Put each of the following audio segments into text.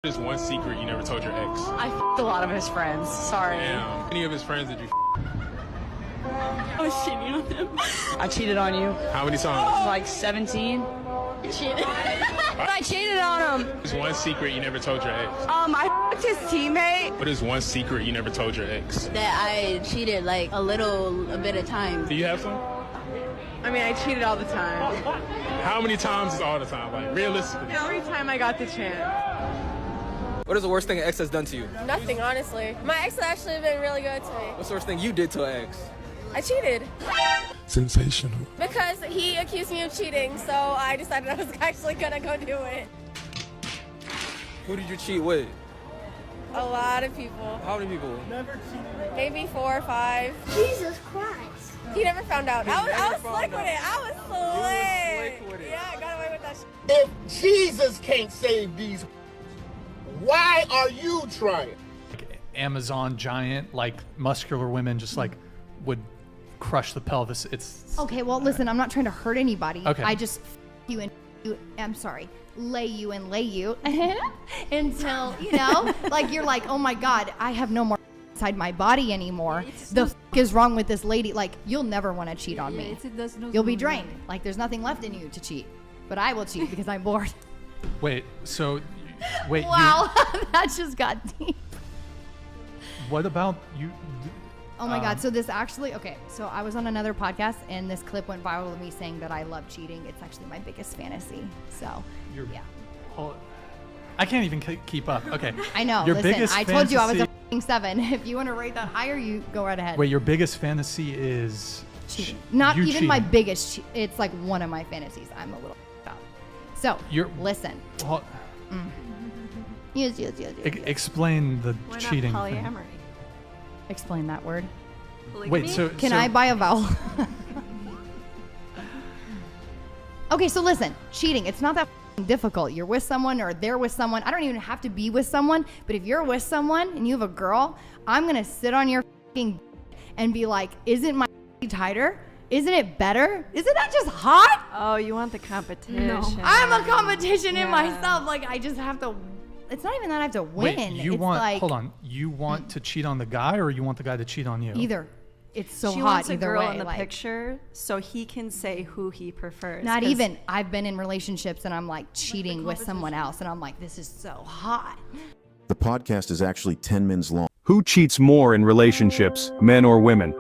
What is one secret you never told your ex? I f***ed a lot of his friends. Sorry. Damn. How many of his friends did you I was cheating on him. I cheated on you. How many times? Like 17. Cheated. I cheated on him. What is one secret you never told your ex? I f***ed his teammate. What is one secret you never told your ex? That I cheated like a bit of times. Do you have some? I mean, I cheated all the time. How many times is all the time? Like, realistically? Every time I got the chance. What is the worst thing an ex has done to you? Nothing, honestly. My ex has actually been really good to me. What's the worst thing you did to an ex? I cheated Sensational. because he accused me of cheating, so I decided I was actually gonna go do it. Who did you cheat with? A lot of people. How many people? Maybe 4 or 5. Jesus Christ. He never found out. I was found slick with out. it. I was slick. slick with it. Yeah, I got away with that shit. If Jesus can't save these, why are you trying? Amazon giant, like muscular women just like would crush the pelvis. It's Okay, well, listen, I'm not trying to hurt anybody. Okay. I just you and you, I'm sorry, lay you until, you know, like you're like, oh my God, I have no more inside my body anymore. The is wrong with this lady? Like, you'll never want to cheat on me. You'll be drained. Like, there's nothing left in you to cheat. But I will cheat because I'm bored. wait. So, wait. Wow, that just got deep. What about you? Oh my God. So this actually, okay. So I was on another podcast and this clip went viral of me saying that I love cheating. It's actually my biggest fantasy. So, yeah. Oh, I can't even keep up. Okay. I know. Your Listen, biggest I told you I was a fantasy- 7. If you want to rate that higher, you go right ahead. Wait, your biggest fantasy is Cheating. Not you even my cheating. biggest. It's like one of my fantasies. I'm a little about. So, listen. Well, Yes. explain the cheating thing. Explain that word. Wait, so Can I buy a vowel? Okay, so listen, cheating, it's not that difficult. You're with someone or they're with someone. I don't even have to be with someone, but if you're with someone and you have a girl, I'm gonna sit on your and be like, isn't my tighter? Isn't it better? Isn't that just hot? Oh, you want the competition. No. I'm a competition in myself. Like, I just have to, it's not even that I have to win. Wait, you it's want? like, Hold on. You want to cheat on the guy, or you want the guy to cheat on you? Either. It's so She hot wants a either girl way. in the like, picture so he can say who he prefers. Not 'cause even. I've been in relationships and I'm like cheating with someone else and I'm like, this is so hot. The podcast is actually 10 minutes long. Who cheats more in relationships, men or women?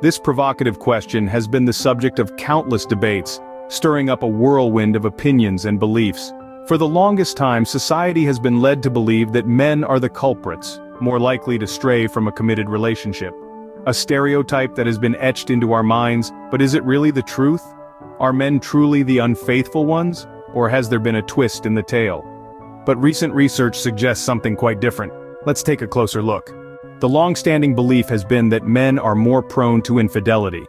This provocative question has been the subject of countless debates, stirring up a whirlwind of opinions and beliefs. For the longest time, society has been led to believe that men are the culprits, more likely to stray from a committed relationship. A stereotype that has been etched into our minds, but is it really the truth? Are men truly the unfaithful ones, or has there been a twist in the tale? But recent research suggests something quite different. Let's take a closer look. The long-standing belief has been that men are more prone to infidelity.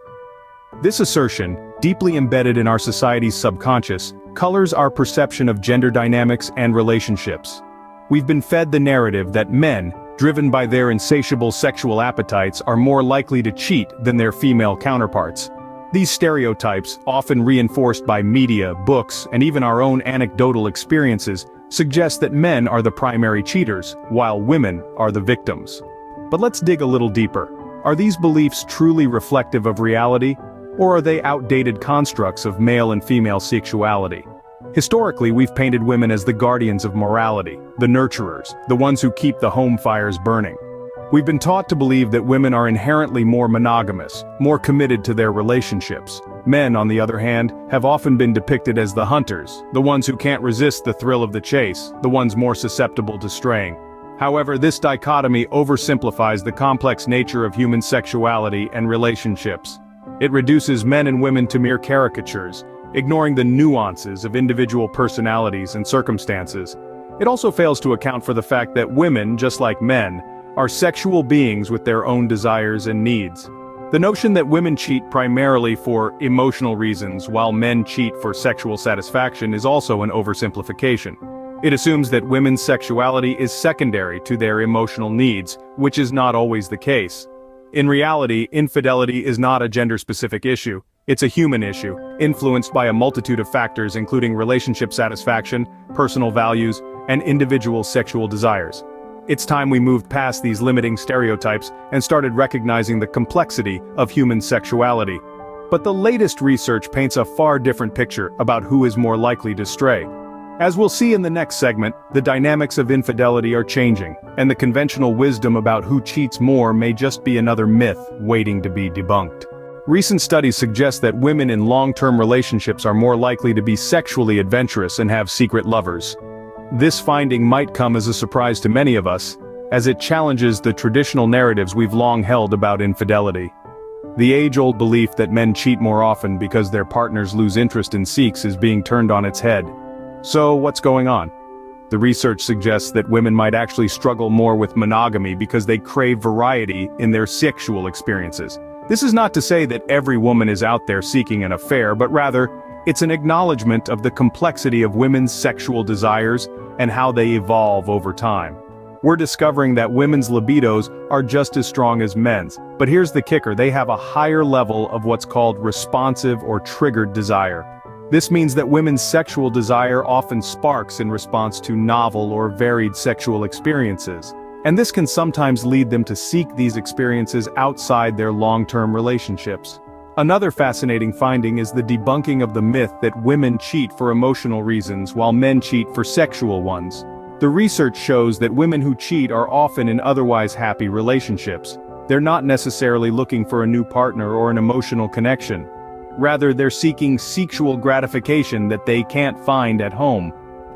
This assertion, deeply embedded in our society's subconscious, colors our perception of gender dynamics and relationships. We've been fed the narrative that men, driven by their insatiable sexual appetites, are more likely to cheat than their female counterparts. These stereotypes, often reinforced by media, books, and even our own anecdotal experiences, suggest that men are the primary cheaters, while women are the victims. But let's dig a little deeper. Are these beliefs truly reflective of reality, or are they outdated constructs of male and female sexuality? Historically, we've painted women as the guardians of morality, the nurturers, the ones who keep the home fires burning. We've been taught to believe that women are inherently more monogamous, more committed to their relationships. Men, on the other hand, have often been depicted as the hunters, the ones who can't resist the thrill of the chase, the ones more susceptible to straying. However, this dichotomy oversimplifies the complex nature of human sexuality and relationships. It reduces men and women to mere caricatures, ignoring the nuances of individual personalities and circumstances. It also fails to account for the fact that women, just like men, are sexual beings with their own desires and needs. The notion that women cheat primarily for emotional reasons while men cheat for sexual satisfaction is also an oversimplification. It assumes that women's sexuality is secondary to their emotional needs, which is not always the case. In reality, infidelity is not a gender-specific issue. It's a human issue, influenced by a multitude of factors including relationship satisfaction, personal values, and individual sexual desires. It's time we moved past these limiting stereotypes and started recognizing the complexity of human sexuality. But the latest research paints a far different picture about who is more likely to stray. As we'll see in the next segment, the dynamics of infidelity are changing, and the conventional wisdom about who cheats more may just be another myth waiting to be debunked. Recent studies suggest that women in long-term relationships are more likely to be sexually adventurous and have secret lovers. This finding might come as a surprise to many of us, as it challenges the traditional narratives we've long held about infidelity. The age-old belief that men cheat more often because their partners lose interest in sex is being turned on its head. So, what's going on? The research suggests that women might actually struggle more with monogamy because they crave variety in their sexual experiences. This is not to say that every woman is out there seeking an affair, but rather, it's an acknowledgement of the complexity of women's sexual desires and how they evolve over time. We're discovering that women's libidos are just as strong as men's, but here's the kicker: they have a higher level of what's called responsive or triggered desire. This means that women's sexual desire often sparks in response to novel or varied sexual experiences, and this can sometimes lead them to seek these experiences outside their long-term relationships. Another fascinating finding is the debunking of the myth that women cheat for emotional reasons while men cheat for sexual ones. The research shows that women who cheat are often in otherwise happy relationships. They're not necessarily looking for a new partner or an emotional connection. Rather, they're seeking sexual gratification that they can't find at home.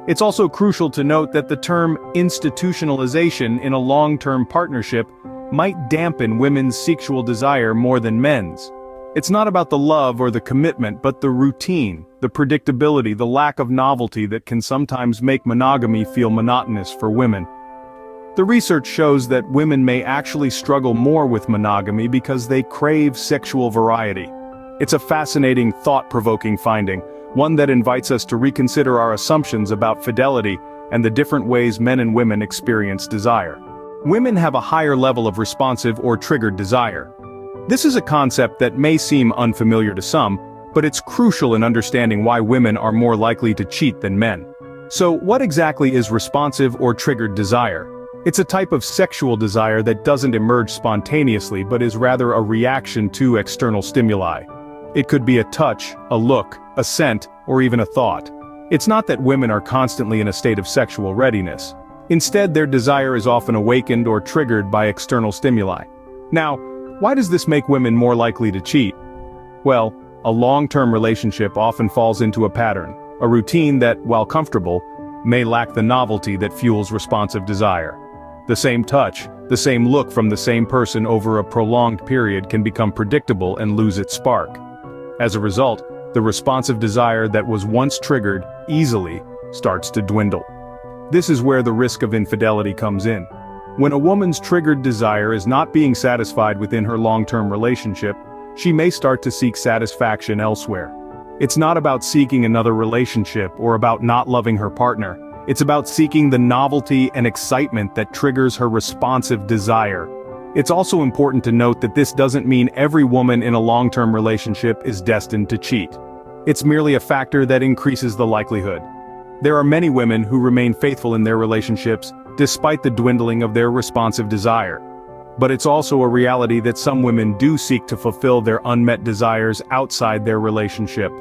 It's also crucial to note that the term institutionalization in a long-term partnership might dampen women's sexual desire more than men's. It's not about the love or the commitment, but the routine, the predictability, the lack of novelty that can sometimes make monogamy feel monotonous for women. The research shows that women may actually struggle more with monogamy because they crave sexual variety. It's a fascinating, thought-provoking finding, one that invites us to reconsider our assumptions about fidelity and the different ways men and women experience desire. Women have a higher level of responsive or triggered desire. This is a concept that may seem unfamiliar to some, but it's crucial in understanding why women are more likely to cheat than men. So, what exactly is responsive or triggered desire? It's a type of sexual desire that doesn't emerge spontaneously but is rather a reaction to external stimuli. It could be a touch, a look, a scent, or even a thought. It's not that women are constantly in a state of sexual readiness. Instead, their desire is often awakened or triggered by external stimuli. Now, why does this make women more likely to cheat? Well, a long-term relationship often falls into a pattern, a routine that, while comfortable, may lack the novelty that fuels responsive desire. The same touch, the same look from the same person over a prolonged period can become predictable and lose its spark. As a result, the responsive desire that was once triggered easily starts to dwindle. This is where the risk of infidelity comes in. When a woman's triggered desire is not being satisfied within her long-term relationship, she may start to seek satisfaction elsewhere. It's not about seeking another relationship or about not loving her partner. It's about seeking the novelty and excitement that triggers her responsive desire. It's also important to note that this doesn't mean every woman in a long-term relationship is destined to cheat. It's merely a factor that increases the likelihood. There are many women who remain faithful in their relationships despite the dwindling of their responsive desire. But it's also a reality that some women do seek to fulfill their unmet desires outside their relationship.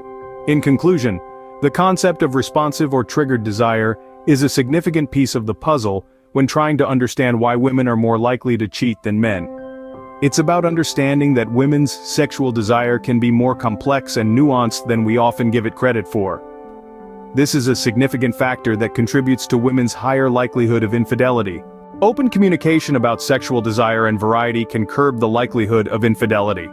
In conclusion, the concept of responsive or triggered desire is a significant piece of the puzzle when trying to understand why women are more likely to cheat than men. It's about understanding that women's sexual desire can be more complex and nuanced than we often give it credit for. This is a significant factor that contributes to women's higher likelihood of infidelity. Open communication about sexual desire and variety can curb the likelihood of infidelity.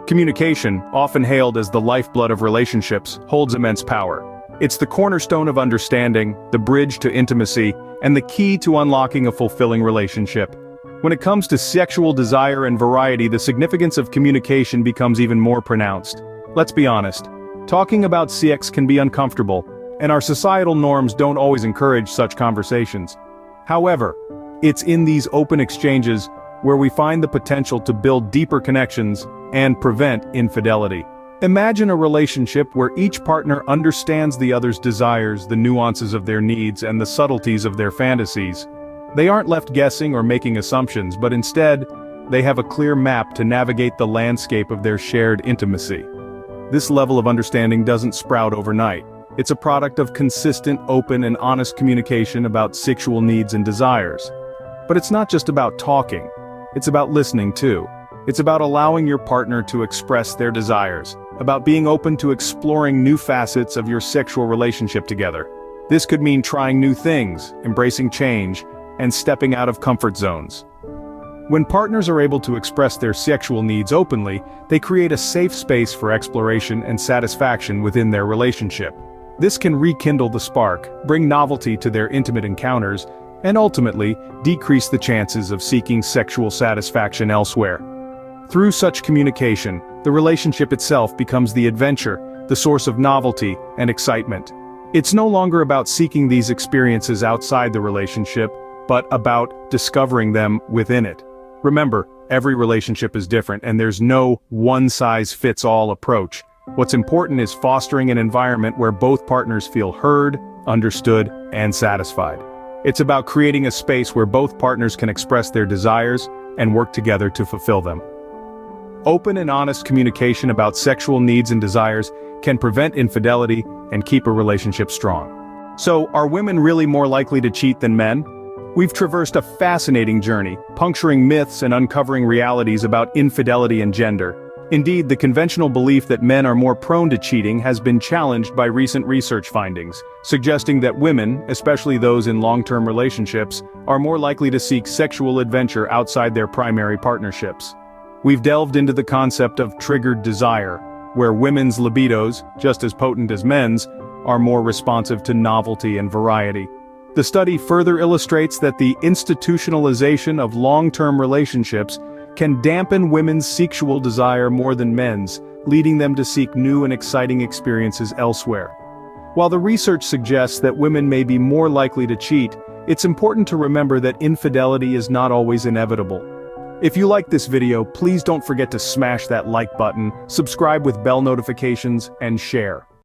Communication, often hailed as the lifeblood of relationships, holds immense power. It's the cornerstone of understanding, the bridge to intimacy, and the key to unlocking a fulfilling relationship. When it comes to sexual desire and variety, the significance of communication becomes even more pronounced. Let's be honest, talking about sex can be uncomfortable, and our societal norms don't always encourage such conversations. However, it's in these open exchanges where we find the potential to build deeper connections and prevent infidelity. Imagine a relationship where each partner understands the other's desires, the nuances of their needs, and the subtleties of their fantasies. They aren't left guessing or making assumptions, but instead, they have a clear map to navigate the landscape of their shared intimacy. This level of understanding doesn't sprout overnight. It's a product of consistent, open, and honest communication about sexual needs and desires. But it's not just about talking. It's about listening too. It's about allowing your partner to express their desires, about being open to exploring new facets of your sexual relationship together. This could mean trying new things, embracing change, and stepping out of comfort zones. When partners are able to express their sexual needs openly, they create a safe space for exploration and satisfaction within their relationship. This can rekindle the spark, bring novelty to their intimate encounters, and ultimately, decrease the chances of seeking sexual satisfaction elsewhere. Through such communication, the relationship itself becomes the adventure, the source of novelty and excitement. It's no longer about seeking these experiences outside the relationship, but about discovering them within it. Remember, every relationship is different and there's no one-size-fits-all approach. What's important is fostering an environment where both partners feel heard, understood, and satisfied. It's about creating a space where both partners can express their desires and work together to fulfill them. Open and honest communication about sexual needs and desires can prevent infidelity and keep a relationship strong. So, are women really more likely to cheat than men? We've traversed a fascinating journey, puncturing myths and uncovering realities about infidelity and gender. Indeed, the conventional belief that men are more prone to cheating has been challenged by recent research findings, suggesting that women, especially those in long-term relationships, are more likely to seek sexual adventure outside their primary partnerships. We've delved into the concept of triggered desire, where women's libidos, just as potent as men's, are more responsive to novelty and variety. The study further illustrates that the institutionalization of long-term relationships can dampen women's sexual desire more than men's, leading them to seek new and exciting experiences elsewhere. While the research suggests that women may be more likely to cheat, it's important to remember that infidelity is not always inevitable. If you like this video, please don't forget to smash that like button, subscribe with bell notifications, and share.